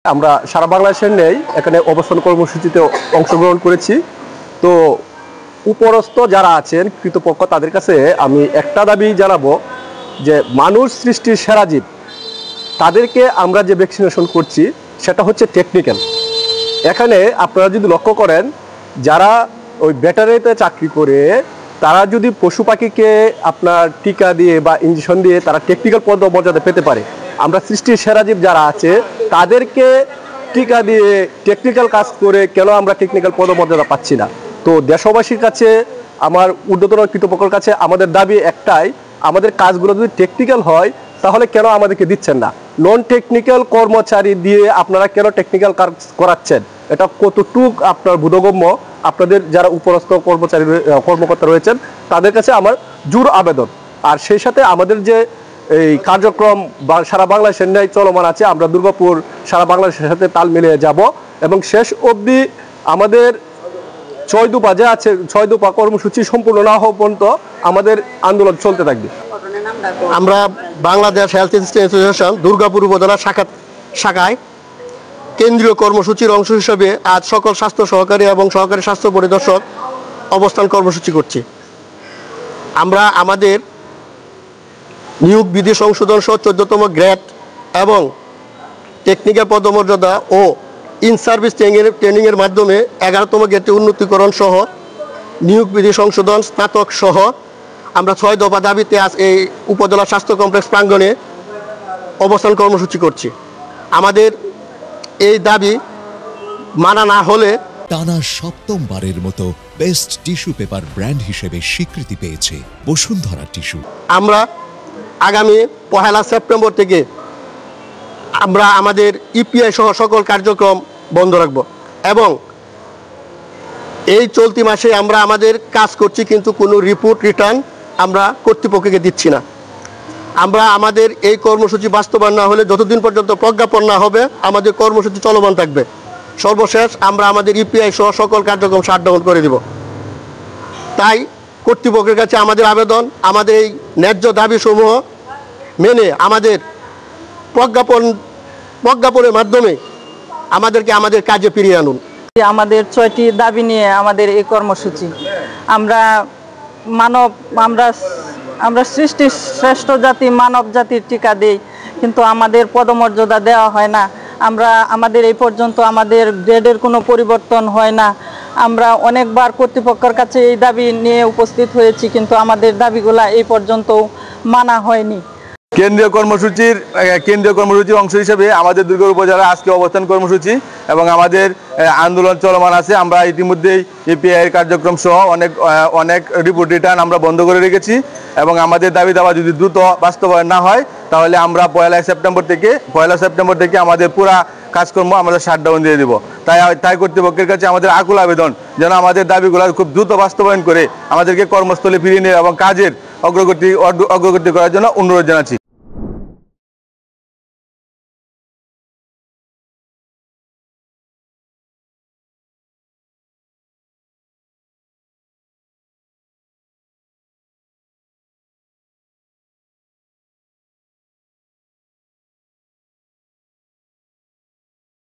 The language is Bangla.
আমরা সারা বাংলাদেশের নেই এখানে অবস্থান কর্মসূচিতে অংশগ্রহণ করেছি। তো উপরস্থ যারা আছেন কৃতপক্ষ তাদের কাছে আমি একটা দাবি জানাবো যে মানুষ সৃষ্টির সেরা জীব, তাদেরকে আমরা যে ভ্যাকসিনেশন করছি সেটা হচ্ছে টেকনিক্যাল। এখানে আপনারা যদি লক্ষ্য করেন, যারা ওই ব্যাটারিতে চাকরি করে তারা যদি পশু পাখিকে আপনার টিকা দিয়ে বা ইঞ্জেকশন দিয়ে তারা টেকনিক্যাল পদমর্যাদা পেতে পারে, আমরা সৃষ্টির সেরা জীব যারা আছে তাদেরকে টিকা দিয়ে টেকনিক্যাল কাজ করে কেন আমরা টেকনিক্যাল পদমর্যাদা পাচ্ছি না? তো দেশবাসীর কাছে, আমার ঊর্ধ্বতন কর্তৃপক্ষের কাছে আমাদের দাবি একটাই, আমাদের কাজগুলো যদি টেকনিক্যাল হয় তাহলে কেন আমাদেরকে দিচ্ছেন না? নন টেকনিক্যাল কর্মচারী দিয়ে আপনারা কেন টেকনিক্যাল কাজ করাচ্ছেন? এটা কতটুক আপনার বোধগম্য? আপনাদের যারা উপরস্থ কর্মচারী কর্মকর্তা রয়েছেন তাদের কাছে আমার জোর আবেদন। আর সেই সাথে আমাদের যে এই কার্যক্রম সারা বাংলাদেশের ন্যায় চলমান আছে, আমরা দুর্গাপুর সারা বাংলাদেশের সাথে তাল মিলিয়ে যাব এবং শেষ অবধি আমাদের 6 দফা যে আছে 6 দফা কর্মসূচি সম্পূর্ণ না হওয়া পর্যন্ত আমাদের আন্দোলন চলতে থাকবে। আমরা Bangladesh health assistance association Durgapur উপজেলা শাখায় কেন্দ্রীয় কর্মসূচির অংশ হিসেবে আজ সকল স্বাস্থ্য সহকারী এবং সহকারী স্বাস্থ্য পরিদর্শক অবস্থান কর্মসূচি করছি। আমরা আমাদের নিয়োগ বিধি সংশোধন সহ 14তম গ্রেড এবং টেকনিক্যাল পদমর্যাদা ও ইন সার্ভিস ট্রেনিংয়ের মাধ্যমে 11তম গ্রেডে উন্নতিকরণ সহ নিয়োগ বিধি সংশোধন স্নাতক সহ আমরা 6 দফা দাবিতে আজ এই উপজেলা স্বাস্থ্য কমপ্লেক্স প্রাঙ্গণে অবস্থান কর্মসূচি করছি। আমাদের এই দাবি মানা না হলে টানা 7মবারের মতো বেস্ট টিস্যু পেপার ব্র্যান্ড হিসেবে স্বীকৃতি পেয়েছে বসুন্ধরা টিস্যু। আমরা আগামী 1 সেপ্টেম্বর থেকে আমরা আমাদের ইপিআই সহ সকল কার্যক্রম বন্ধ রাখব এবং এই চলতি মাসে আমরা আমাদের কাজ করছি, কিন্তু কোনো রিপোর্ট রিটার্ন আমরা কর্তৃপক্ষকে দিচ্ছি না। আমরা আমাদের এই কর্মসূচি বাস্তবায়ন না হলে যতদিন পর্যন্ত প্রজ্ঞাপন না হবে আমাদের কর্মসূচি চলমান থাকবে। সর্বশেষ আমরা আমাদের ইপিআই সহ সকল কার্যক্রম শাটডাউন করে দেব। তাই কর্তৃপক্ষের কাছে আমাদের আবেদন, আমাদের এই ন্যায্য দাবিসমূহ মেনে আমাদের প্রজ্ঞাপনের মাধ্যমে আমাদেরকে আমাদের কাজে ফিরিয়ে আনুন। আমাদের 6টি দাবি নিয়ে আমাদের এই কর্মসূচি। আমরা সৃষ্টির শ্রেষ্ঠ জাতি, মানব জাতির টিকা দেই, কিন্তু আমাদের পদমর্যাদা দেওয়া হয় না। আমাদের এই পর্যন্ত আমাদের গ্রেডের কোনো পরিবর্তন হয় না। আমরা অনেকবার কর্তৃপক্ষের কাছে এই দাবি নিয়ে উপস্থিত হয়েছি, কিন্তু আমাদের দাবিগুলা এই পর্যন্ত মানা হয়নি। কেন্দ্রীয় কর্মসূচির অংশ হিসেবে আমাদের দুর্গাপুর উপজেলা আজকে অবস্থান কর্মসূচি এবং আমাদের আন্দোলন চলমান আছে। আমরা ইতিমধ্যেই ইপিআই কার্যক্রম সহ অনেক রিপোর্ট রিটার্ন আমরা বন্ধ করে রেখেছি এবং আমাদের দাবি দাওয়া যদি দ্রুত বাস্তবায়ন না হয় তাহলে আমরা 1 সেপ্টেম্বর থেকে আমাদের পুরা কাজকর্ম আমরা শাটডাউন দিয়ে দেব। তাই কর্তৃপক্ষের কাছে আমাদের আকুল আবেদন যেন আমাদের দাবিগুলো খুব দ্রুত বাস্তবায়ন করে আমাদেরকে কর্মস্থলে ফিরিয়ে নিয়ে এবং কাজের অগ্রগতি করার জন্য অনুরোধ জানাচ্ছি।